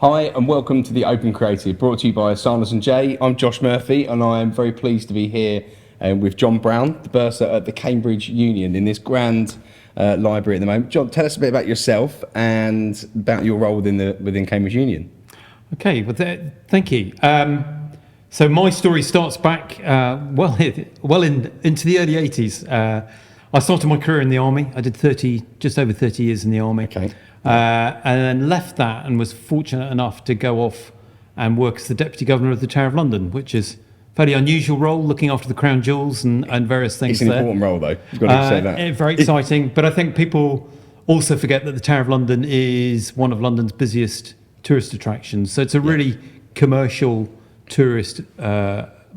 Hi and welcome to the Open Creative, brought to you by Sarnas and Jay. I'm Josh Murphy and I am very pleased to be here with John Brown, the bursar at the Cambridge Union in this grand library at the moment. John, tell us a bit about yourself and about your role within Cambridge Union. Okay, well, thank you. So my story starts back into the early 80s. I started my career in the army. I did just over 30 years in the army. Okay. And then left that and was fortunate enough to go off and work as the Deputy Governor of the Tower of London, which is a fairly unusual role, looking after the crown jewels and various things. It's an important role, though. You've got to say that. Very exciting, but I think people also forget that the Tower of London is one of London's busiest tourist attractions. So it's a really commercial tourist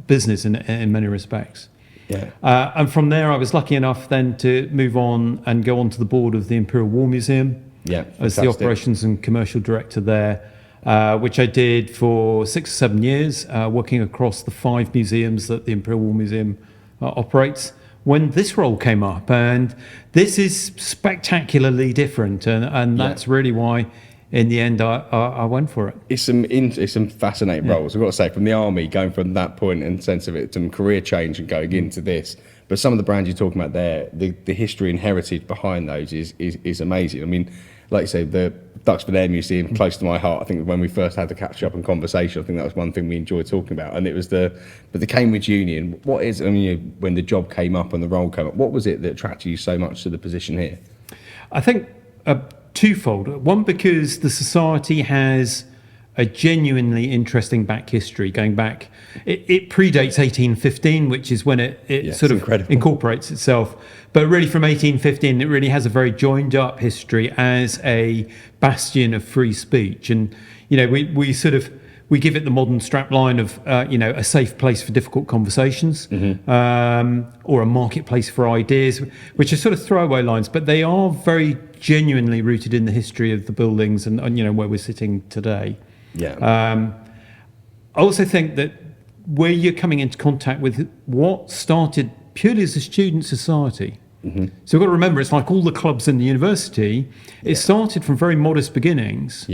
business in many respects. Yeah. And from there, I was lucky enough then to move on and go onto the board of the Imperial War Museum. Yeah, as the operations and commercial director there, which I did for 6 or 7 years, working across the 5 museums that the Imperial War Museum operates, when this role came up. And this is spectacularly different, and that's really why in the end I went for it. It's some fascinating roles. I've got to say, from the army, going from that point and sense of it, some career change and going into this. But some of the brands you're talking about there, the history and heritage behind those is amazing. I mean, like you say, the Duxford Air Museum, close to my heart. I think when we first had the catch up and conversation, I think that was one thing we enjoyed talking about. And it was the Cambridge Union. When the job came up and the role came up, what was it that attracted you so much to the position here? I think twofold. One, because the society has a genuinely interesting back history, going back. It predates 1815, which is when it sort of incredible. Incorporates itself. But really from 1815, it really has a very joined up history as a bastion of free speech. And, we give it the modern strapline of, a safe place for difficult conversations, or a marketplace for ideas, which are sort of throwaway lines, but they are very genuinely rooted in the history of the buildings and where we're sitting today. Yeah. I also think that where you're coming into contact with what started purely as a student society. So we've got to remember, it's like all the clubs in the university. It started from very modest beginnings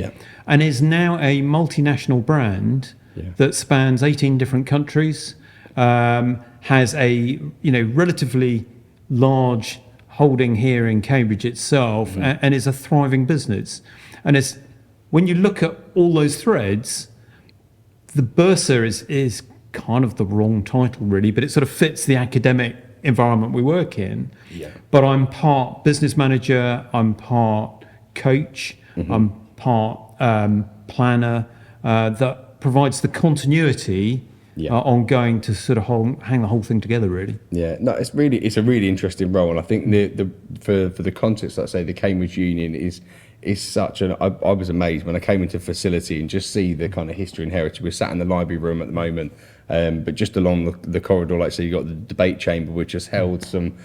and is now a multinational brand that spans 18 different countries, has a relatively large holding here in Cambridge itself, and is a thriving business. And it's when you look at all those threads, the bursar is kind of the wrong title, really, but it sort of fits the academic environment we work in. But I'm part business manager, I'm part coach, I'm part planner that provides the continuity ongoing to sort of hang the whole thing together, really. Yeah, no, it's a really interesting role, and I think for the context, let's say the Cambridge Union is such an. I was amazed when I came into the facility and just see the kind of history and heritage. We're sat in the library room at the moment, but just along the corridor, like so, you got the debate chamber, which has held some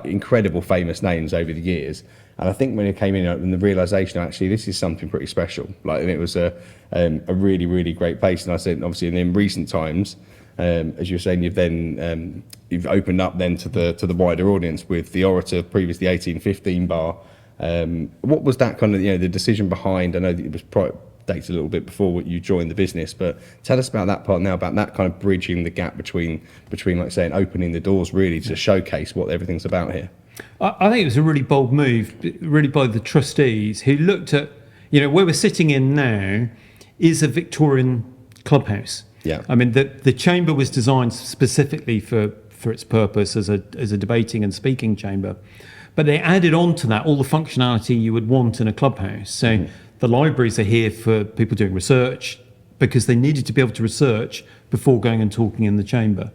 incredible famous names over the years. And I think when it came in and the realisation, actually, this is something pretty special. And it was a really, really great place. And I said, obviously, in recent times, as you were saying, you've opened up then to the wider audience with the orator, previously 1815 bar. What was that kind of the decision behind? I know that it was dated a little bit before you joined the business, but tell us about that part now, about that kind of bridging the gap between like saying opening the doors really to showcase what everything's about here. I think it was a really bold move, really by the trustees who looked at where we're sitting in now is a Victorian clubhouse. Yeah, I mean the chamber was designed specifically for its purpose as a debating and speaking chamber. But they added on to that all the functionality you would want in a clubhouse. So the libraries are here for people doing research because they needed to be able to research before going and talking in the chamber.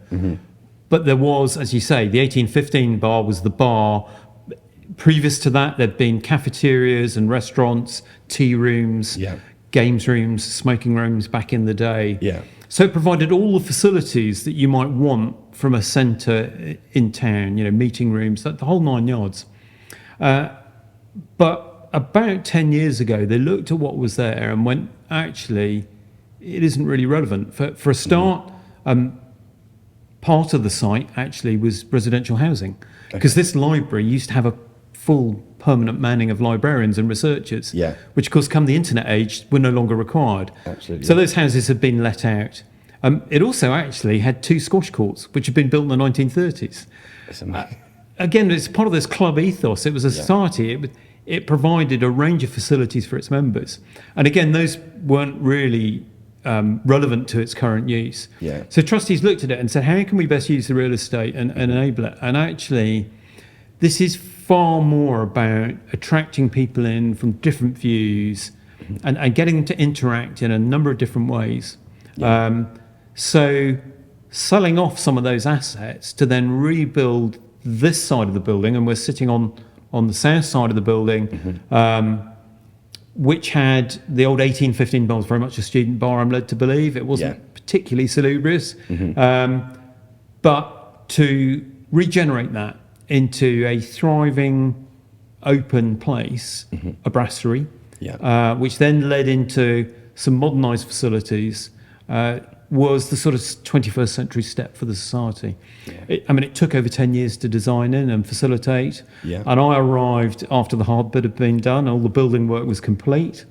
But there was, as you say, the 1815 bar was the bar. Previous to that, there'd been cafeterias and restaurants, tea rooms, games rooms, smoking rooms back in the day. Yeah. So it provided all the facilities that you might want from a centre in town, meeting rooms, the whole 9 yards. But about 10 years ago, they looked at what was there and went, actually, it isn't really relevant. For a start, part of the site actually was residential housing, because this library used to have a full permanent manning of librarians and researchers, Yeah. which of course come the internet age were no longer required. Absolutely. So those houses have been let out. It also actually had 2 squash courts, which had been built in the 1930s. It's amazing. Again, it's part of this club ethos. It was a society. It provided a range of facilities for its members. And again, those weren't really relevant to its current use. Yeah. So trustees looked at it and said, how can we best use the real estate and enable it? And actually, this is far more about attracting people in from different views and getting them to interact in a number of different ways. Yeah. So selling off some of those assets to then rebuild this side of the building, and we're sitting on the south side of the building, which had the old 1815 bar, was very much a student bar, I'm led to believe. It wasn't particularly salubrious. But to regenerate that into a thriving, open place, a brasserie, which then led into some modernised facilities, was the sort of 21st century step for the society. It took over 10 years to design in and facilitate. And I arrived after the hard bit had been done, all the building work was complete.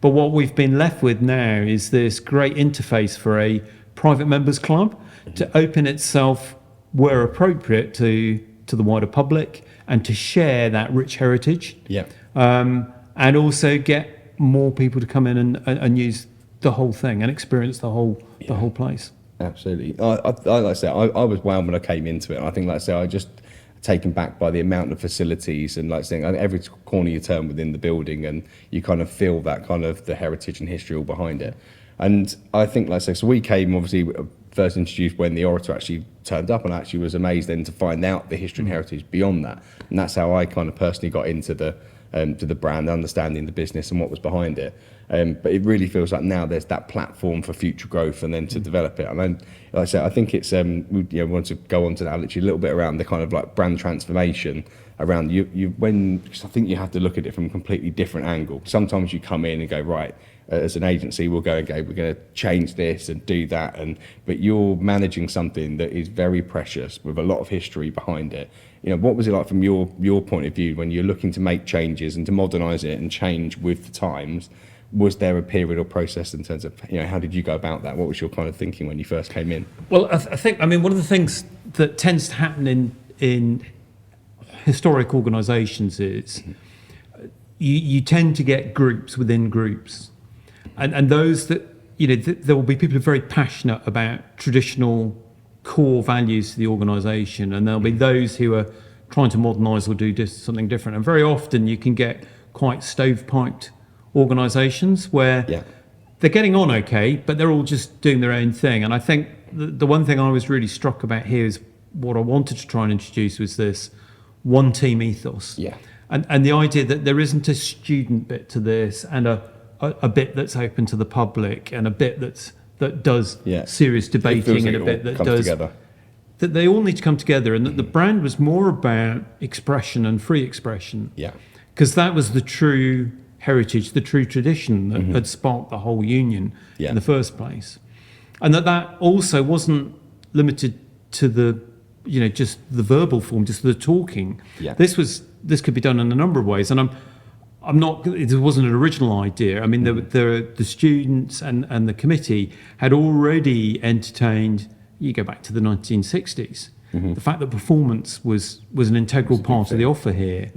But what we've been left with now is this great interface for a private members club to open itself where appropriate to the wider public and to share that rich heritage. And also get more people to come in and use the whole thing and experience the whole place. Absolutely. Like I said, I was wowed when I came into it. And I think, like I said, I just taken back by the amount of facilities and like saying every corner you turn within the building and you kind of feel that kind of the heritage and history all behind it. And I think, like I said, so we came obviously first introduced when the Orator actually turned up, and I actually was amazed then to find out the history and heritage beyond that. And that's how I kind of personally got into the brand, understanding the business and what was behind it. But it really feels like now there's that platform for future growth and then to develop it. And then, like I said, I think it's we want to go on to that literally a little bit around the kind of like brand transformation around because I think you have to look at it from a completely different angle. Sometimes you come in and go, right, as an agency we'll go, okay, we're going to change this and do that, but you're managing something that is very precious with a lot of history behind it. What was it like from your point of view when you're looking to make changes and to modernise it and change with the times? Was there a period or process in terms of, how did you go about that? What was your kind of thinking when you first came in? Well, I think, one of the things that tends to happen in historic organisations is you tend to get groups within groups. And those that, there will be people who are very passionate about traditional core values to the organisation, and there'll be those who are trying to modernise or do something different. And very often you can get quite stovepiped organisations where they're getting on okay, but they're all just doing their own thing. And I think the one thing I was really struck about here is what I wanted to try and introduce was this one team ethos. And the idea that there isn't a student bit to this and a bit that's open to the public and a bit that does serious debating and a bit that does together. That they all need to come together, and that the brand was more about expression and free expression. Because that was the true heritage, the true tradition that had sparked the whole union in the first place. And that also wasn't limited to the just the verbal form, just the talking. This could be done in a number of ways, and I'm not. It wasn't an original idea. The students and the committee had already entertained. You go back to the 1960s. The fact that performance was an integral part of the offer here.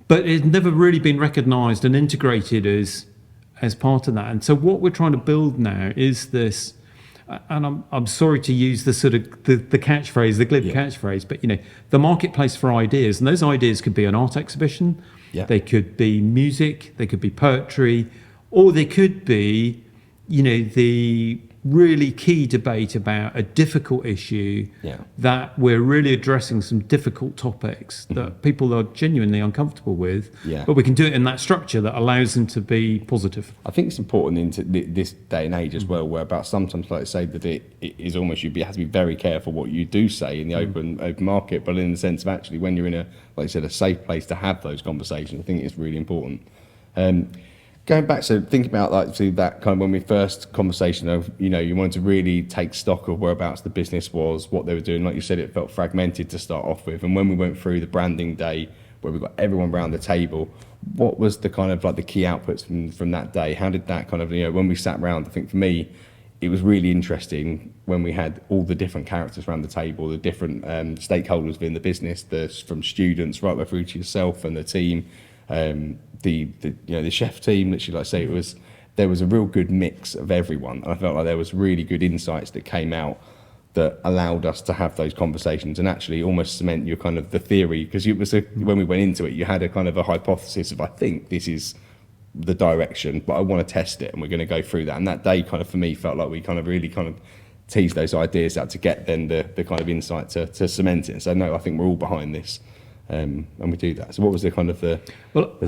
But it's never really been recognised and integrated as part of that. And so what we're trying to build now is this. And I'm sorry to use the sort of the catchphrase, the glib catchphrase, but the marketplace for ideas, and those ideas could be an art exhibition, they could be music, they could be poetry, or they could be, the really key debate about a difficult issue that we're really addressing some difficult topics that people are genuinely uncomfortable with, but we can do it in that structure that allows them to be positive. I think it's important in this day and age as well, where about sometimes, like I say, that it is almost you have to be very careful what you do say in the open market, but in the sense of actually when you're in a, like I said, a safe place to have those conversations, I think it's really important. Going back, so thinking about that kind of when we first conversation of, you wanted to really take stock of whereabouts the business was, what they were doing. Like you said, it felt fragmented to start off with. And when we went through the branding day where we got everyone around the table. What was the kind of like the key outputs from that day? How did that kind of, when we sat around, I think for me, it was really interesting when we had all the different characters around the table, the different stakeholders within the business, from students right way through to yourself and the team, the chef team. Literally, like I say, there was a real good mix of everyone, and I felt like there was really good insights that came out that allowed us to have those conversations and actually almost cement your kind of the theory, because it was when we went into it, you had a kind of a hypothesis of, I think this is the direction, but I want to test it, and we're going to go through that. And that day kind of for me felt like we kind of really kind of teased those ideas out to get then the kind of insight to cement it and say, no, I think we're all behind this, and we do that. So what was the kind of the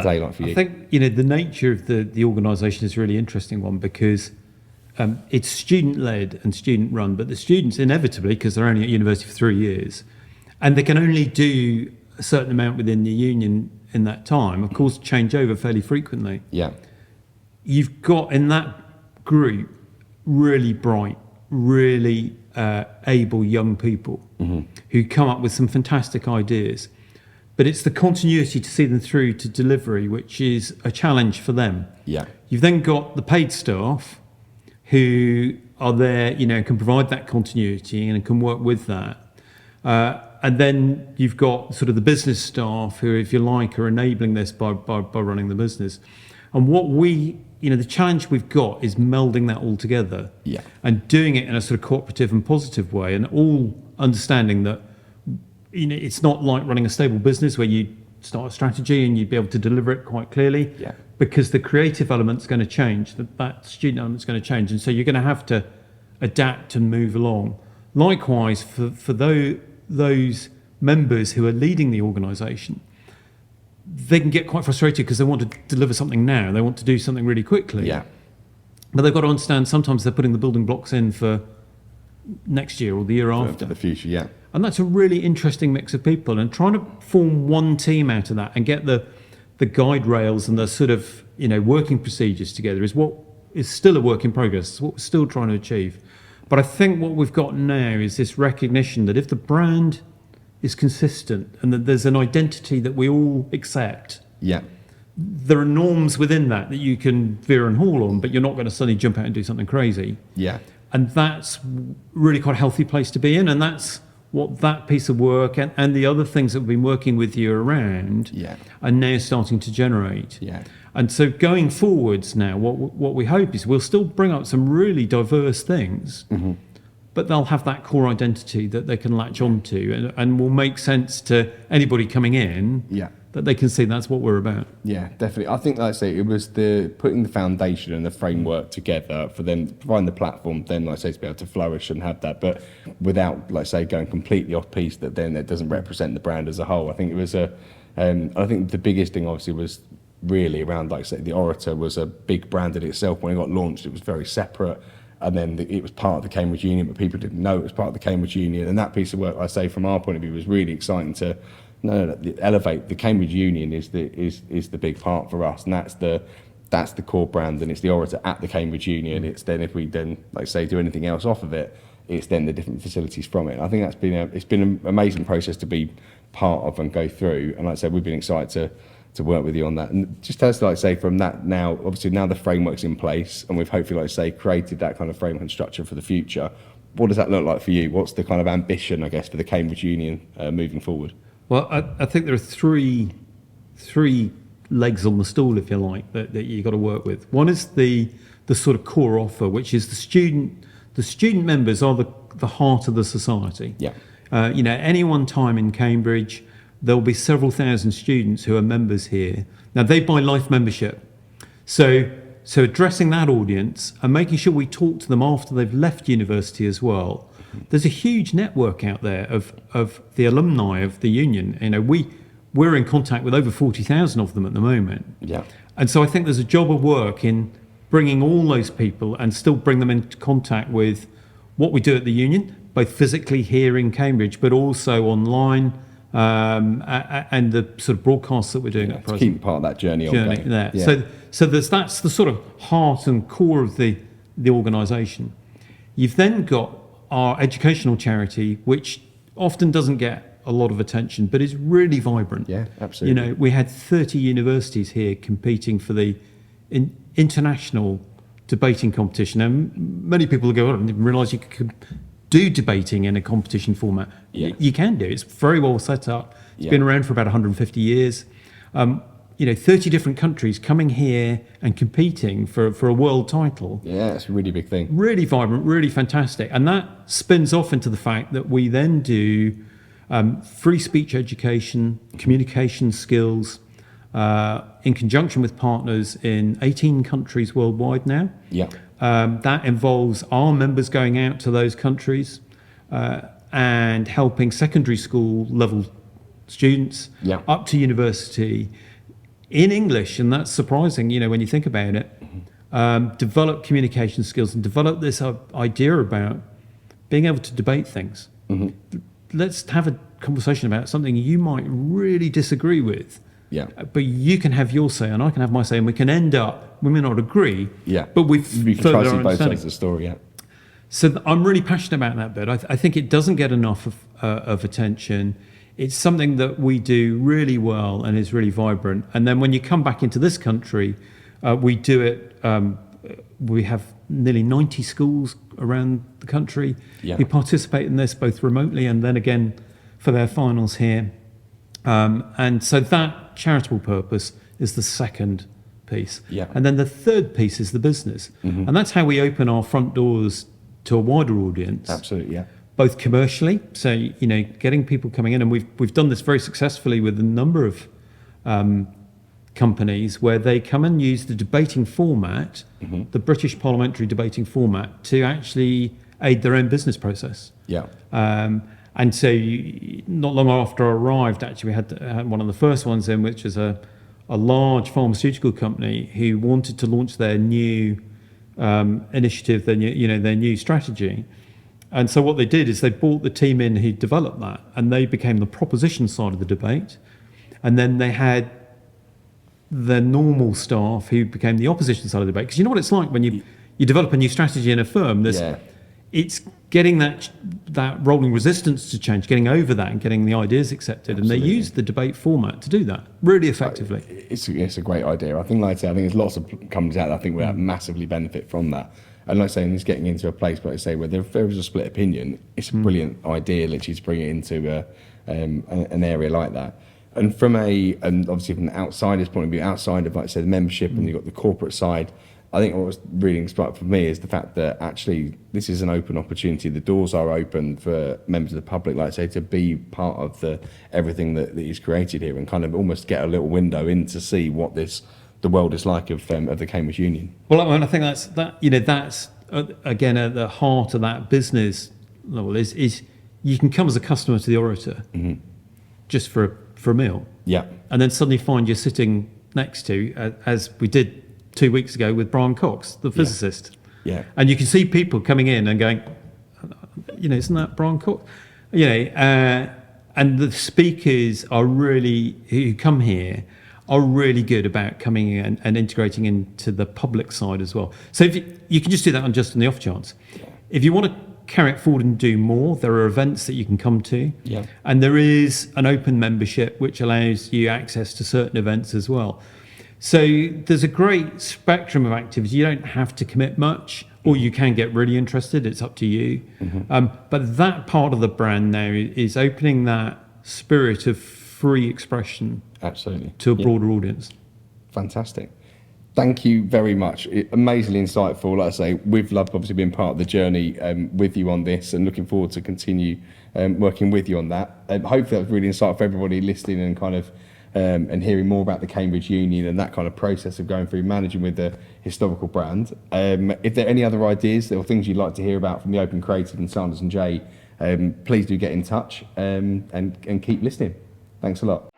day like for you? I think the nature of the organisation is a really interesting one, because it's student-led and student-run, but the students inevitably, because they're only at university for 3 years, and they can only do a certain amount within the union in that time, of course, change over fairly frequently. Yeah. You've got in that group really bright, really able young people who come up with some fantastic ideas. But it's the continuity to see them through to delivery, which is a challenge for them. Yeah. You've then got the paid staff who are there, can provide that continuity and can work with that. And then you've got sort of the business staff who, if you like, are enabling this by running the business. And what the challenge we've got is melding that all together, and doing it in a sort of cooperative and positive way, and all understanding that, it's not like running a stable business where you start a strategy and you'd be able to deliver it quite clearly, because the creative element's going to change, that student element's going to change, and so you're going to have to adapt and move along. Likewise, for those members who are leading the organisation, they can get quite frustrated because they want to deliver something now. They want to do something really quickly. Yeah. But they've got to understand sometimes they're putting the building blocks in for next year or the year after. For the future, yeah. And that's a really interesting mix of people. And trying to form one team out of that and get the guide rails and the sort of working procedures together is still a work in progress. It's what we're still trying to achieve. But I think what we've got now is this recognition that if the brand is consistent and that there's an identity that we all accept, there are norms within that you can veer and haul on, but you're not going to suddenly jump out and do something crazy. Yeah. And that's really quite a healthy place to be in. And that's what that piece of work and the other things that we've been working with you around are now starting to generate. Yeah. And so going forwards now, what we hope is we'll still bring up some really diverse things, but they'll have that core identity that they can latch onto and will make sense to anybody coming in, that they can see that's what we're about. Yeah, definitely. I think, like I say, it was the putting the foundation and the framework together for them, providing the platform, then, like I say, to be able to flourish and have that, but without, like I say, going completely off piece that then that doesn't represent the brand as a whole. I think it was I think the biggest thing obviously was really around, like I say, the Orator was a big brand in itself. When it got launched, it was very separate, and then it was part of the Cambridge Union, but people didn't know it was part of the Cambridge Union. And that piece of work, like I say, from our point of view, was really exciting to elevate. The Cambridge Union is the big part for us, and that's the core brand, and it's the Orator at the Cambridge Union. It's then, if we then, like I say, do anything else off of it, it's then the different facilities from it. And I think it's been an amazing process to be part of and go through. And like I said, we've been excited to work with you on that. And just tell us, like I say, from that now, obviously now the framework's in place, and we've hopefully, like I say, created that kind of framework and structure for the future. What does that look like for you? What's the kind of ambition, I guess, for the Cambridge Union moving forward? Well, I think there are three legs on the stool, if you like, that you've got to work with. One is the sort of core offer, which is the student members are the heart of the society. Yeah. Any one time in Cambridge, there'll be several thousand students who are members here. Now, they buy life membership. So addressing that audience and making sure we talk to them after they've left university as well. There's a huge network out there of the alumni of the union. We're in contact with over 40,000 of them at the moment. Yeah. And so I think there's a job of work in bringing all those people and still bring them into contact with what we do at the union, both physically here in Cambridge, but also online, and the sort of broadcasts that we're doing at present. Keep part of that journey ongoing. There. Yeah. So that's the sort of heart and core of the organisation. You've then got our educational charity, which often doesn't get a lot of attention, but is really vibrant. Yeah, absolutely. You know, we had 30 universities here competing for the international debating competition, and many people go, "Oh, I didn't realise you could do debating in a competition format." Yeah. You can do. It's very well set up. It's Yeah. been around for about 150 years. You know, 30 different countries coming here and competing for a world title. Yeah, it's a really big thing. Really vibrant, really fantastic. And that spins off into the fact that we then do free speech education, communication skills, in conjunction with partners in 18 countries worldwide now. Yeah. That involves our members going out to those countries and helping secondary school level students Yeah. up to university in English, and that's surprising, you know, when you think about it. Develop communication skills and develop this idea about being able to debate things. Let's have a conversation about something you might really disagree with. Yeah. But you can have your say and I can have my say, and we can end up, we may not agree, Yeah. but we've We can try to furthered see our both sides understanding. of the story. Yeah. So I'm really passionate about that bit. I think it doesn't get enough of attention. It's something that we do really well and is really vibrant. And then when you come back into this country, we do it. We have nearly 90 schools around the country Yeah. who participate in this both remotely and then again for their finals here. And so that charitable purpose is the second piece. Yeah. And then the third piece is the business. And that's how we open our front doors to a wider audience. Absolutely. Yeah. Both commercially, so you know, getting people coming in, and we've done this very successfully with a number of companies where they come and use the debating format, the British parliamentary debating format, to actually aid their own business process. Yeah. And so, not long after I arrived, actually, we had one of the first ones in, which is a large pharmaceutical company who wanted to launch their new initiative, their new strategy. And so what they did is they brought the team in who developed that, and they became the proposition side of the debate. And then they had the normal staff who became the opposition side of the debate. Because you know what it's like when you develop a new strategy in a firm. It's getting that rolling resistance to change, getting over that and getting the ideas accepted. Absolutely. And they used the debate format to do that really effectively. It's a great idea. I think, like I say, I think there's lots of companies out there I think will massively benefit from that. And like I say, it's getting into a place, like I say, where there is a split opinion. It's a brilliant idea, literally, to bring it into an area like that. And and obviously from the outsider's point of view, outside of, like I said, the membership, and you've got the corporate side, I think what was really inspiring for me is the fact that actually this is an open opportunity. The doors are open for members of the public, like I say, to be part of everything that is created here, and kind of almost get a little window in to see what the world is like of the Cambridge Union. Well, I think that's again at the heart of that business level is you can come as a customer to the Orator just for a meal, Yeah. and then suddenly find you're sitting next to, as we did 2 weeks ago with Brian Cox, the physicist. Yeah. And you can see people coming in and going, isn't that Brian Cox? And the speakers who come here are really good about coming in and integrating into the public side as well. So if you can just do that just on the off chance. If you want to carry it forward and do more, there are events that you can come to. Yeah. And there is an open membership which allows you access to certain events as well. So there's a great spectrum of activities. You don't have to commit much, or you can get really interested. It's up to you. But that part of the brand now is opening that spirit of free expression Absolutely. to a broader audience. Fantastic. Thank you very much. Amazingly insightful. Like I say, we've loved obviously being part of the journey with you on this, and looking forward to continue working with you on that. Hopefully that was really insightful for everybody listening, and kind of and hearing more about the Cambridge Union and that kind of process of going through managing with the historical brand. If there are any other ideas or things you'd like to hear about from the Open Creative and Sanders and Jay, please do get in touch and keep listening. Thanks a lot.